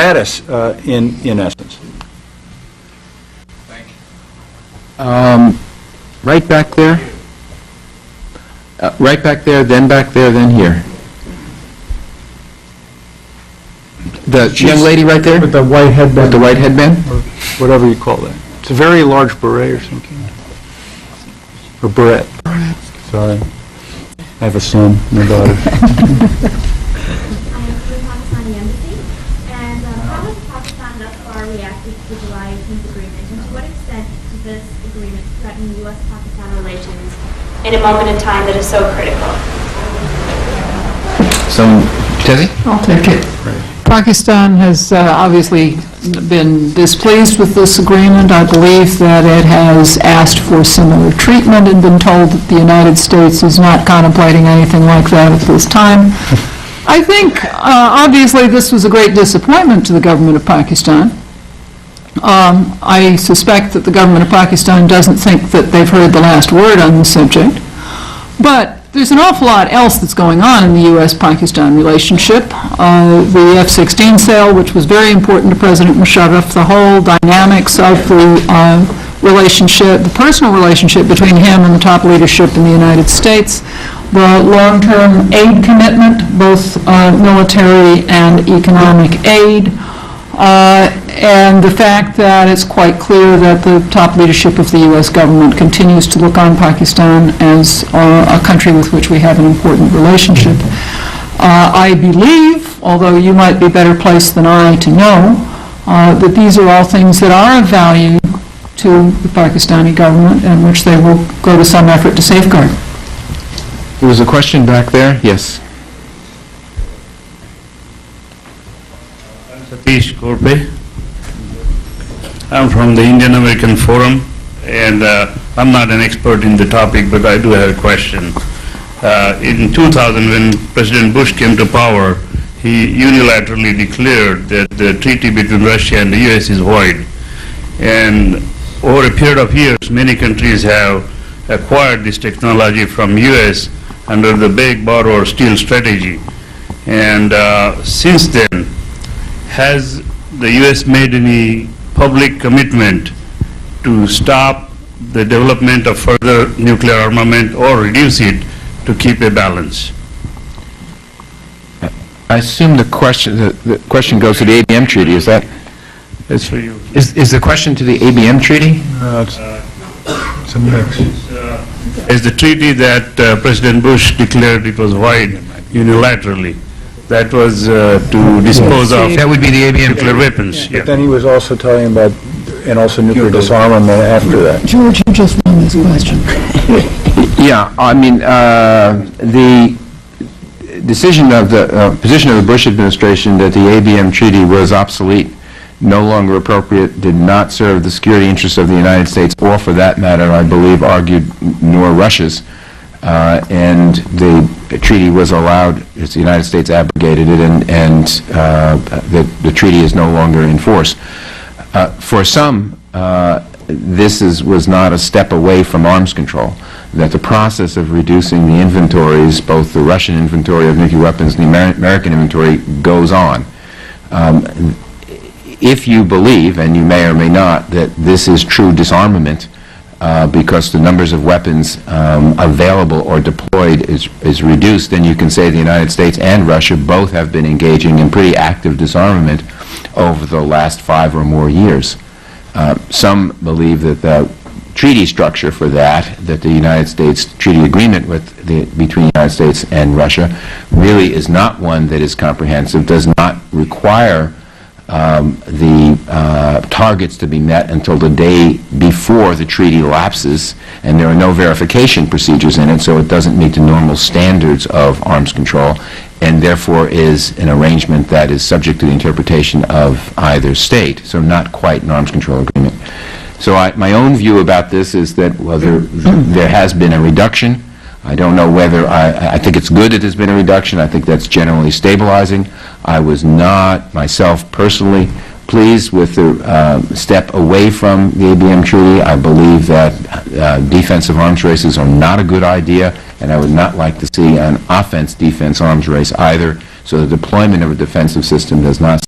status in essence? Right back there. Right back there, then here. The young lady right there? With the white headband. With the white headband? Or whatever you call that. It's a very large beret or something. Or beret. Sorry. I have a son and a daughter. I am from Pakistani Embassy, and how has Pakistan thus far reacted to the July 18th agreement, and to what extent does this agreement threaten U.S.-Pakistan relations in a moment in time that is so critical? Tezzy? I'll take it. Pakistan has obviously been displeased with this agreement. I believe that it has asked for similar treatment and been told that the United States is not contemplating anything like that at this time. I think, obviously, this was a great disappointment to the government of Pakistan. I suspect that the government of Pakistan doesn't think that they've heard the last word on this subject. But there's an awful lot else that's going on in the U.S.-Pakistan relationship. The F-16 sale, which was very important to President Musharraf, the whole dynamics of the relationship, the personal relationship between him and the top leadership in the United States, the long-term aid commitment, both military and economic aid, and the fact that it's quite clear that the top leadership of the U.S. government continues to look on Pakistan as a country with which we have an important relationship. I believe, although you might be better placed than I to know, that these are all things that are of value to the Pakistani government and which they will go to some effort to safeguard. There was a question back there. Yes. Satish Korpe. I'm from the Indian American Forum, and I'm not an expert in the topic, but I do have a question. In 2000, when President Bush came to power, he unilaterally declared that the treaty between Russia and the U.S. is void. And over a period of years, many countries have acquired this technology from U.S. under the big borrow or steal strategy. And since then, has the U.S. made any public commitment to stop the development of further nuclear armament or reduce it to keep a balance? I assume the question goes to the ABM treaty. Is that? That's for you. Is the question to the ABM treaty? It's a mix. Is the treaty that President Bush declared it was void unilaterally? That was to dispose of That would be the ABM nuclear weapons. But then he was also talking about, and also nuclear disarmament after that. George, you just won this question. Yeah, I mean, the decision of the position of the Bush administration that the ABM treaty was obsolete, no longer appropriate, did not serve the security interests of the United States, or for that matter, I believe, argued nor Russia's. And the treaty was allowed, as the United States abrogated it, and the treaty is no longer in force. For some, this was not a step away from arms control, that the process of reducing the inventories, both the Russian inventory of nuclear weapons and the American inventory, goes on. If you believe, and you may or may not, that this is true disarmament, because the numbers of weapons available or deployed is reduced, then you can say the United States and Russia both have been engaging in pretty active disarmament over the last 5 or more years. Some believe that the treaty structure for that the United States treaty agreement between the United States and Russia really is not one that is comprehensive, does not require the targets to be met until the day before the treaty lapses, and there are no verification procedures in it, so it doesn't meet the normal standards of arms control, and therefore is an arrangement that is subject to the interpretation of either state, so not quite an arms control agreement. So my own view about this is that whether there has been a reduction, I don't know whether, I think it's good that there's been a reduction. I think that's generally stabilizing. I was not, myself personally, pleased with the step away from the ABM treaty. I believe that defensive arms races are not a good idea, and I would not like to see an offense-defense arms race either, so the deployment of a defensive system does not